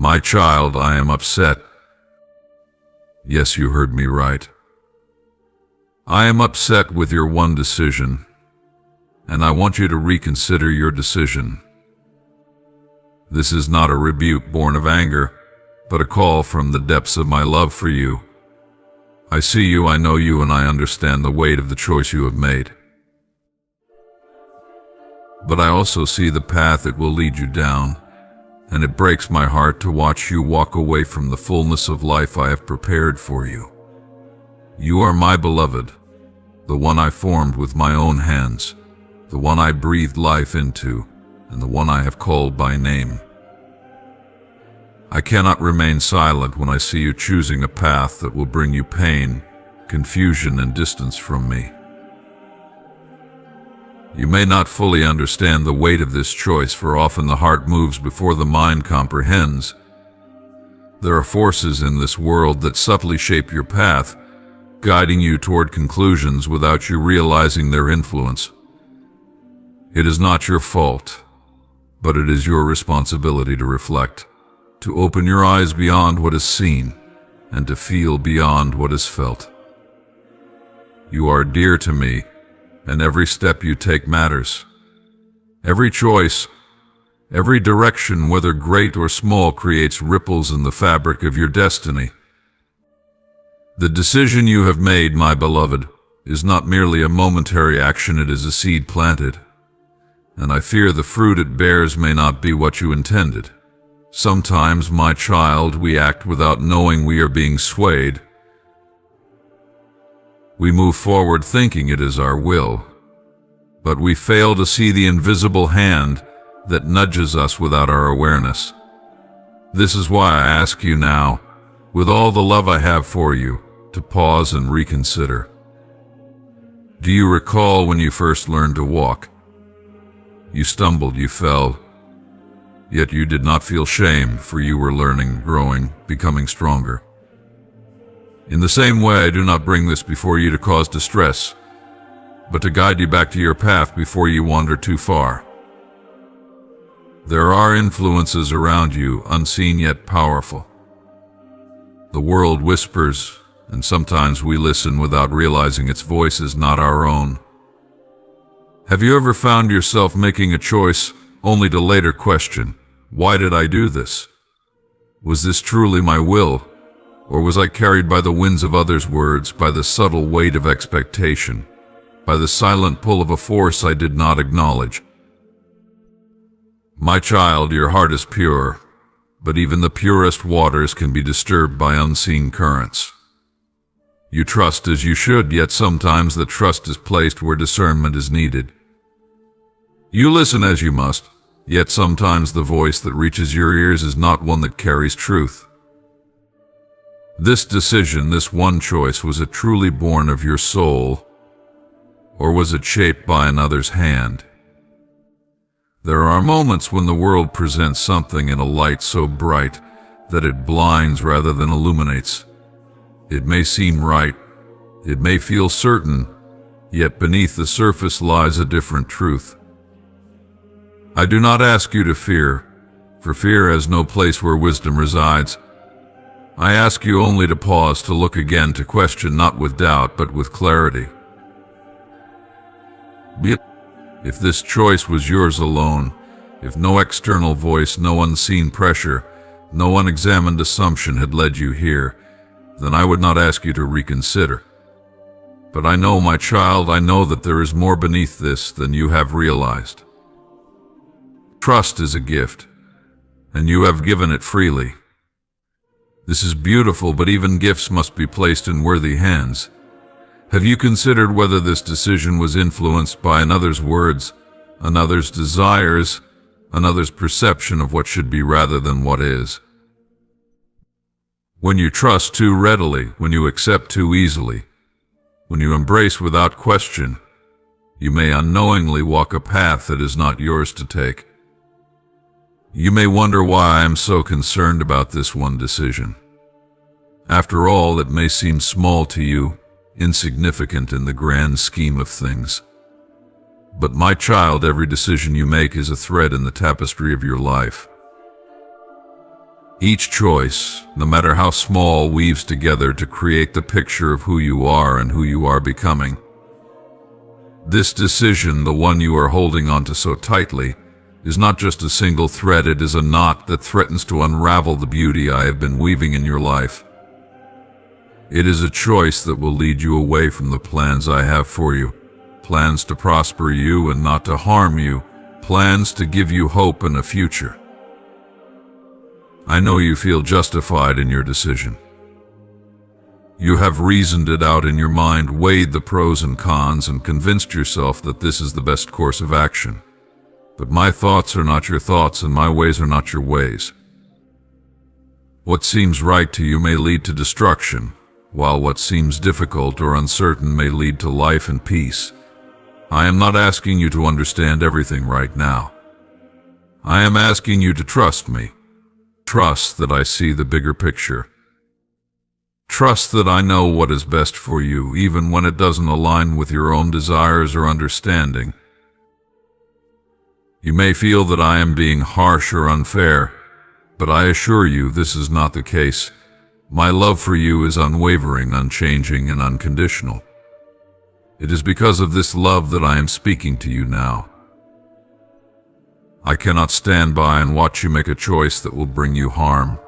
My child, I am upset. Yes, you heard me right. I am upset with your one decision, and I want you to reconsider your decision. This is not a rebuke born of anger, but a call from the depths of my love for you. I see you, I know you, and I understand the weight of the choice you have made. But I also see the path it will lead you down, and it breaks my heart to watch you walk away from the fullness of life I have prepared for you. You are my beloved, the one I formed with my own hands, the one I breathed life into, and the one I have called by name. I cannot remain silent when I see you choosing a path that will bring you pain, confusion, and distance from me. You may not fully understand the weight of this choice, for often the heart moves before the mind comprehends. There are forces in this world that subtly shape your path, guiding you toward conclusions without you realizing their influence. It is not your fault, but it is your responsibility to reflect, to open your eyes beyond what is seen, and to feel beyond what is felt. You are dear to me, and every step you take matters. Every choice, every direction, whether great or small, creates ripples in the fabric of your destiny. The decision you have made, my beloved, is not merely a momentary action, it is a seed planted. And I fear the fruit it bears may not be what you intended. Sometimes, my child, we act without knowing we are being swayed. We move forward thinking it is our will, but we fail to see the invisible hand that nudges us without our awareness. This is why I ask you now, with all the love I have for you, to pause and reconsider. Do you recall when you first learned to walk? You stumbled, you fell, yet you did not feel shame, for you were learning, growing, becoming stronger. In the same way, I do not bring this before you to cause distress, but to guide you back to your path before you wander too far. There are influences around you, unseen yet powerful. The world whispers, and sometimes we listen without realizing its voice is not our own. Have you ever found yourself making a choice only to later question, why did I do this? Was this truly my will? Or was I carried by the winds of others' words, by the subtle weight of expectation, by the silent pull of a force I did not acknowledge? My child, your heart is pure, but even the purest waters can be disturbed by unseen currents. You trust as you should, yet sometimes the trust is placed where discernment is needed. You listen as you must, yet sometimes the voice that reaches your ears is not one that carries truth. This decision, this one choice, was it truly born of your soul, or was it shaped by another's hand? There are moments when the world presents something in a light so bright that it blinds rather than illuminates. It may seem right, it may feel certain, yet beneath the surface lies a different truth. I do not ask you to fear, for fear has no place where wisdom resides. I ask you only to pause, to look again, to question not with doubt but with clarity. If this choice was yours alone, if no external voice, no unseen pressure, no unexamined assumption had led you here, then I would not ask you to reconsider. But I know, my child, I know that there is more beneath this than you have realized. Trust is a gift, and you have given it freely. This is beautiful, but even gifts must be placed in worthy hands. Have you considered whether this decision was influenced by another's words, another's desires, another's perception of what should be rather than what is? When you trust too readily, when you accept too easily, when you embrace without question, you may unknowingly walk a path that is not yours to take. You may wonder why I am so concerned about this one decision. After all, it may seem small to you, insignificant in the grand scheme of things. But my child, every decision you make is a thread in the tapestry of your life. Each choice, no matter how small, weaves together to create the picture of who you are and who you are becoming. This decision, the one you are holding onto so tightly, is not just a single thread, it is a knot that threatens to unravel the beauty I have been weaving in your life. It is a choice that will lead you away from the plans I have for you, plans to prosper you and not to harm you, plans to give you hope and a future. I know you feel justified in your decision. You have reasoned it out in your mind, weighed the pros and cons, and convinced yourself that this is the best course of action. But my thoughts are not your thoughts, and my ways are not your ways. What seems right to you may lead to destruction, while what seems difficult or uncertain may lead to life and peace. I am not asking you to understand everything right now. I am asking you to trust me. Trust that I see the bigger picture. Trust that I know what is best for you, even when it doesn't align with your own desires or understanding. You may feel that I am being harsh or unfair, but I assure you this is not the case. My love for you is unwavering, unchanging, and unconditional. It is because of this love that I am speaking to you now. I cannot stand by and watch you make a choice that will bring you harm.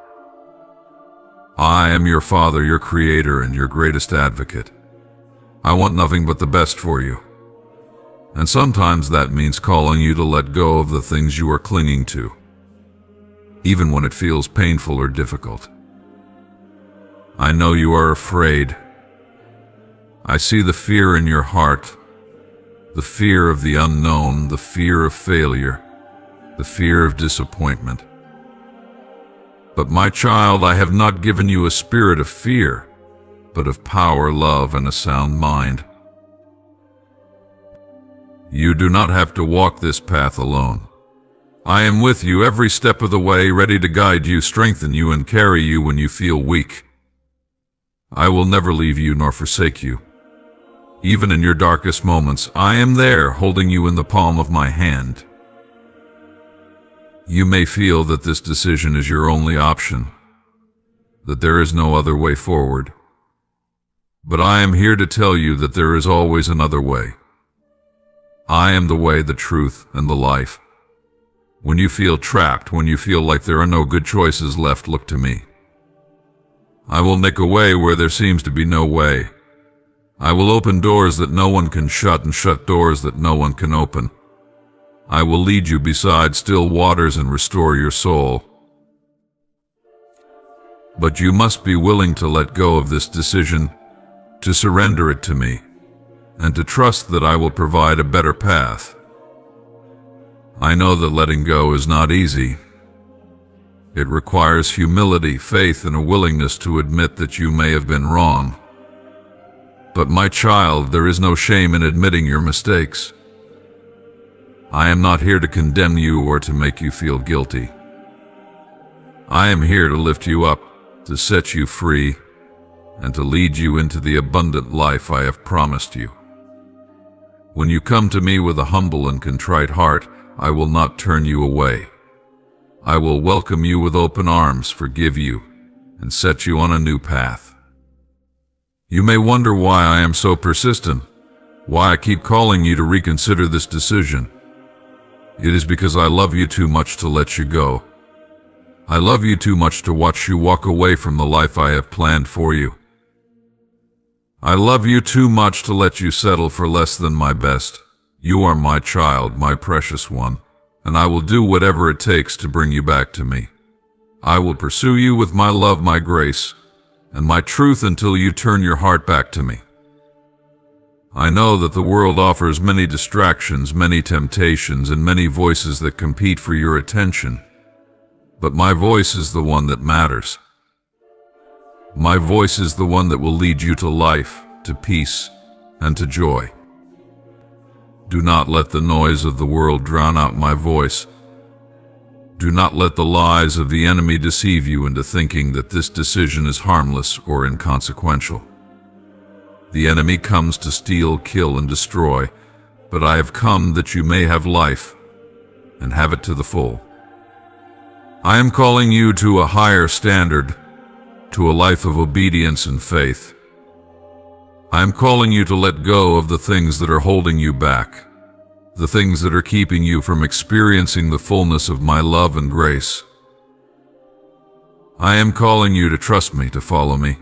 I am your Father, your Creator, and your greatest advocate. I want nothing but the best for you. And sometimes that means calling you to let go of the things you are clinging to, even when it feels painful or difficult. I know you are afraid. I see the fear in your heart, the fear of the unknown, the fear of failure, the fear of disappointment. But my child, I have not given you a spirit of fear, but of power, love, and a sound mind. You do not have to walk this path alone. I am with you every step of the way, ready to guide you, strengthen you, and carry you when you feel weak. I will never leave you nor forsake you. Even in your darkest moments, I am there, holding you in the palm of my hand. You may feel that this decision is your only option, that there is no other way forward. But I am here to tell you that there is always another way. I am the way, the truth, and the life. When you feel trapped, when you feel like there are no good choices left, look to me. I will make a way where there seems to be no way. I will open doors that no one can shut and shut doors that no one can open. I will lead you beside still waters and restore your soul. But you must be willing to let go of this decision, to surrender it to me, and to trust that I will provide a better path. I know that letting go is not easy. It requires humility, faith, and a willingness to admit that you may have been wrong. But my child, there is no shame in admitting your mistakes. I am not here to condemn you or to make you feel guilty. I am here to lift you up, to set you free, and to lead you into the abundant life I have promised you. When you come to me with a humble and contrite heart, I will not turn you away. I will welcome you with open arms, forgive you, and set you on a new path. You may wonder why I am so persistent, why I keep calling you to reconsider this decision. It is because I love you too much to let you go. I love you too much to watch you walk away from the life I have planned for you. I love you too much to let you settle for less than my best. You are my child, my precious one, and I will do whatever it takes to bring you back to me. I will pursue you with my love, my grace, and my truth until you turn your heart back to me. I know that the world offers many distractions, many temptations, and many voices that compete for your attention. But my voice is the one that matters. My voice is the one that will lead you to life, to peace, and to joy. Do not let the noise of the world drown out my voice. Do not let the lies of the enemy deceive you into thinking that this decision is harmless or inconsequential. The enemy comes to steal, kill, and destroy, but I have come that you may have life, and have it to the full. I am calling you to a higher standard, to a life of obedience and faith. I am calling you to let go of the things that are holding you back, the things that are keeping you from experiencing the fullness of my love and grace. I am calling you to trust me, to follow me,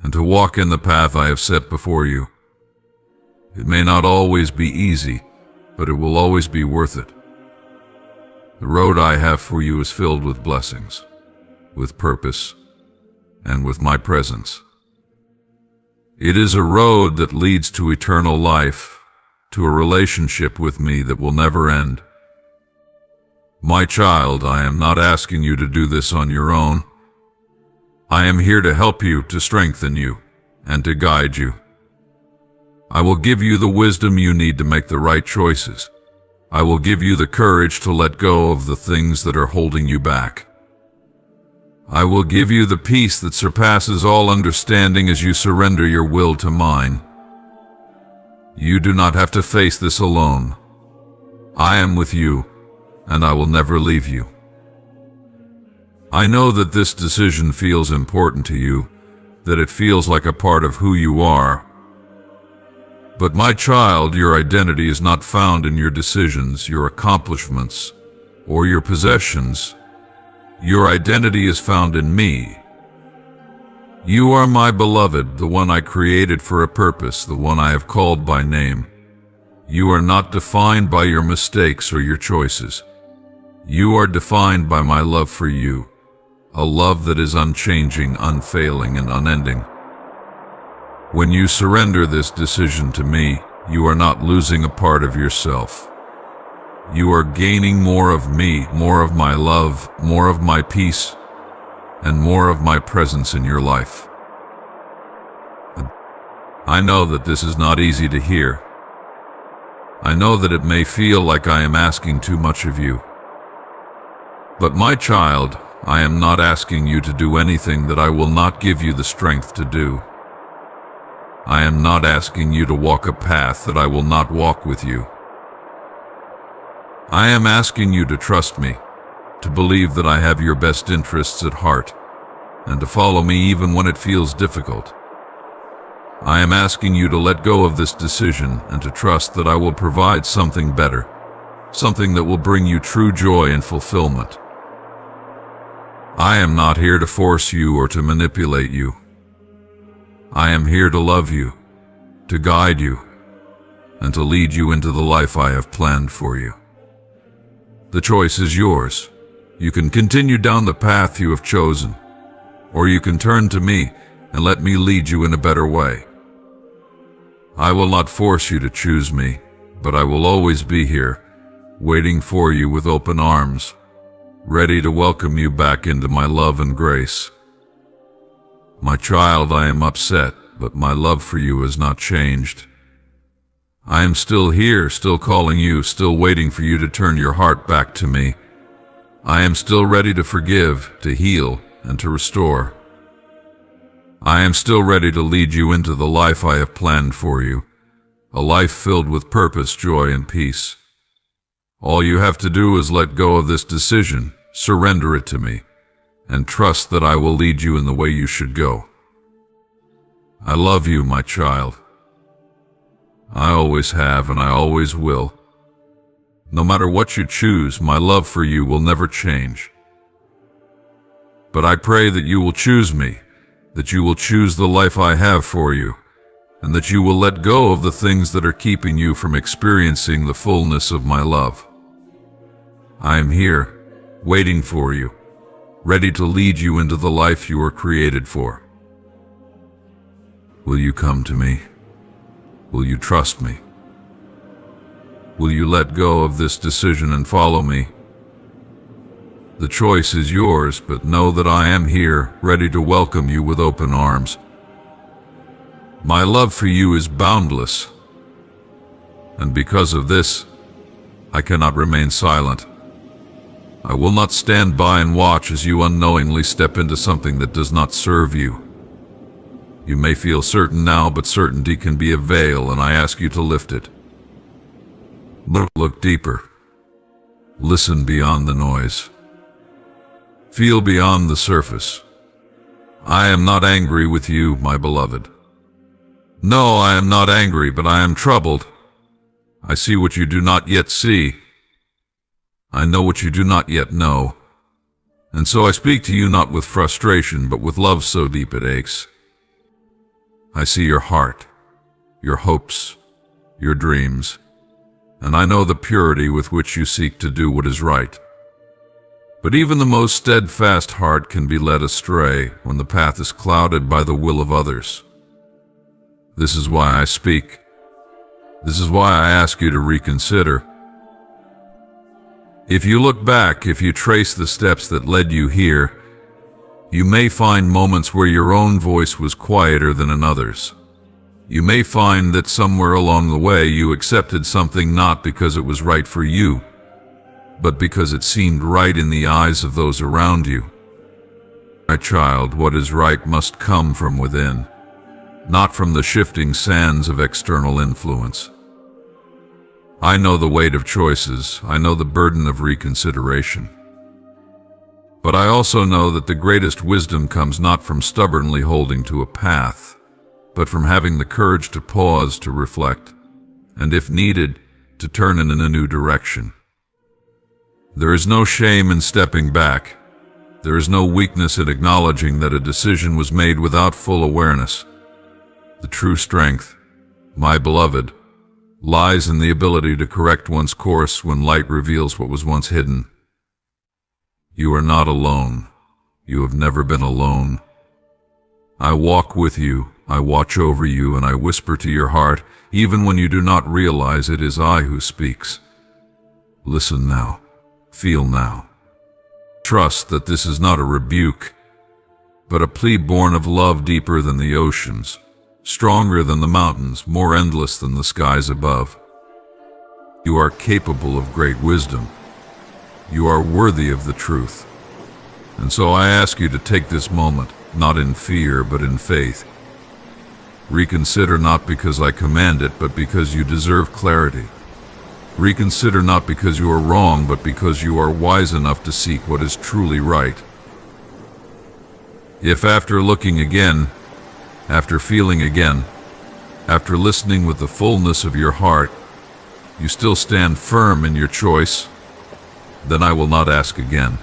and to walk in the path I have set before you. It may not always be easy, but it will always be worth it. The road I have for you is filled with blessings, with purpose, and with my presence. It is a road that leads to eternal life, to a relationship with me that will never end. My child, I am not asking you to do this on your own. I am here to help you, to strengthen you, and to guide you. I will give you the wisdom you need to make the right choices. I will give you the courage to let go of the things that are holding you back. I will give you the peace that surpasses all understanding as you surrender your will to mine. You do not have to face this alone. I am with you, and I will never leave you. I know that this decision feels important to you, that it feels like a part of who you are. But my child, your identity is not found in your decisions, your accomplishments, or your possessions. Your identity is found in me. You are my beloved, the one I created for a purpose, the one I have called by name. You are not defined by your mistakes or your choices. You are defined by my love for you, a love that is unchanging, unfailing, and unending. When you surrender this decision to me, you are not losing a part of yourself. You are gaining more of me, more of my love, more of my peace, and more of my presence in your life. I know that this is not easy to hear. I know that it may feel like I am asking too much of you. But my child, I am not asking you to do anything that I will not give you the strength to do. I am not asking you to walk a path that I will not walk with you. I am asking you to trust me, to believe that I have your best interests at heart, and to follow me even when it feels difficult. I am asking you to let go of this decision and to trust that I will provide something better, something that will bring you true joy and fulfillment. I am not here to force you or to manipulate you. I am here to love you, to guide you, and to lead you into the life I have planned for you. The choice is yours. You can continue down the path you have chosen, or you can turn to me and let me lead you in a better way. I will not force you to choose me, but I will always be here, waiting for you with open arms, ready to welcome you back into my love and grace. My child, I am upset, but my love for you has not changed. I am still here, still calling you, still waiting for you to turn your heart back to me. I am still ready to forgive, to heal, and to restore. I am still ready to lead you into the life I have planned for you, a life filled with purpose, joy, and peace. All you have to do is let go of this decision, surrender it to me, and trust that I will lead you in the way you should go. I love you, my child. I always have and I always will. No matter what you choose, my love for you will never change. But I pray that you will choose me, that you will choose the life I have for you, and that you will let go of the things that are keeping you from experiencing the fullness of my love. I am here, waiting for you, ready to lead you into the life you were created for. Will you come to me? Will you trust me? Will you let go of this decision and follow me? The choice is yours, but know that I am here, ready to welcome you with open arms. My love for you is boundless, and because of this, I cannot remain silent. I will not stand by and watch as you unknowingly step into something that does not serve you. You may feel certain now, but certainty can be a veil, and I ask you to lift it. Look deeper. Listen beyond the noise. Feel beyond the surface. I am not angry with you, my beloved. No, I am not angry, but I am troubled. I see what you do not yet see. I know what you do not yet know. And so I speak to you not with frustration, but with love so deep it aches. I see your heart, your hopes, your dreams, and I know the purity with which you seek to do what is right. But even the most steadfast heart can be led astray when the path is clouded by the will of others. This is why I speak. This is why I ask you to reconsider. If you look back, if you trace the steps that led you here, you may find moments where your own voice was quieter than another's. You may find that somewhere along the way you accepted something not because it was right for you, but because it seemed right in the eyes of those around you. My child, what is right must come from within, not from the shifting sands of external influence. I know the weight of choices. I know the burden of reconsideration. But I also know that the greatest wisdom comes not from stubbornly holding to a path, but from having the courage to pause, to reflect, and if needed, to turn in a new direction. There is no shame in stepping back. There is no weakness in acknowledging that a decision was made without full awareness. The true strength, my beloved, lies in the ability to correct one's course when light reveals what was once hidden. You are not alone. You have never been alone. I walk with you, I watch over you, and I whisper to your heart, even when you do not realize it is I who speaks. Listen now. Feel now. Trust that this is not a rebuke, but a plea born of love deeper than the oceans, stronger than the mountains, more endless than the skies above. You are capable of great wisdom. You are worthy of the truth. And so I ask you to take this moment, not in fear, but in faith. Reconsider not because I command it, but because you deserve clarity. Reconsider not because you are wrong, but because you are wise enough to seek what is truly right. If after looking again, after feeling again, after listening with the fullness of your heart, you still stand firm in your choice, then I will not ask again.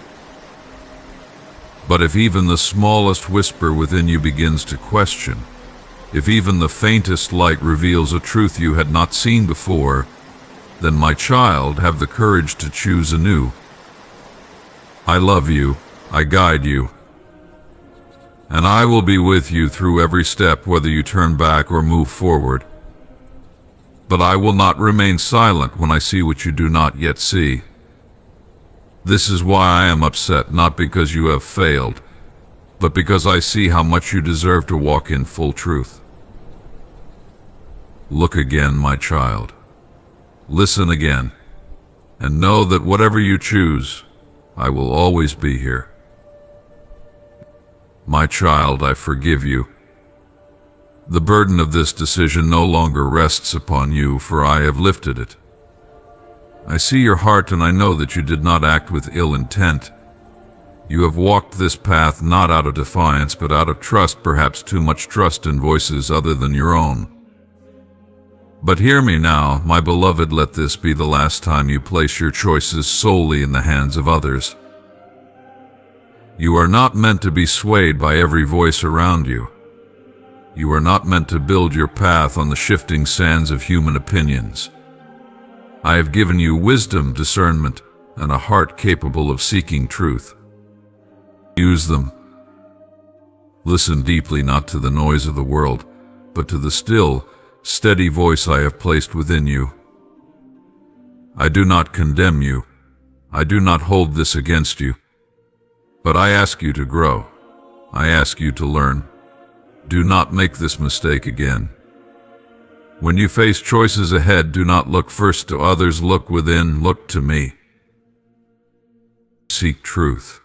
But if even the smallest whisper within you begins to question, if even the faintest light reveals a truth you had not seen before, then, my child, have the courage to choose anew. I love you, I guide you, and I will be with you through every step, whether you turn back or move forward. But I will not remain silent when I see what you do not yet see. This is why I am upset, not because you have failed, but because I see how much you deserve to walk in full truth. Look again, my child. Listen again, and know that whatever you choose, I will always be here. My child, I forgive you. The burden of this decision no longer rests upon you, for I have lifted it. I see your heart, and I know that you did not act with ill intent. You have walked this path not out of defiance, but out of trust, perhaps too much trust in voices other than your own. But hear me now, my beloved, let this be the last time you place your choices solely in the hands of others. You are not meant to be swayed by every voice around you. You are not meant to build your path on the shifting sands of human opinions. I have given you wisdom, discernment, and a heart capable of seeking truth. Use them. Listen deeply, not to the noise of the world, but to the still, steady voice I have placed within you. I do not condemn you. I do not hold this against you. But I ask you to grow. I ask you to learn. Do not make this mistake again. When you face choices ahead, do not look first to others. Look within. Look to me. Seek truth.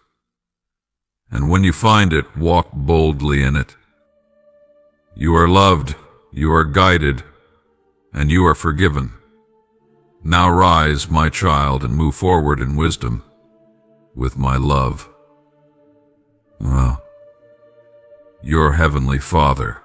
And when you find it, walk boldly in it. You are loved. You are guided, and you are forgiven. Now rise, my child, and move forward in wisdom with my love. Well, your Heavenly Father.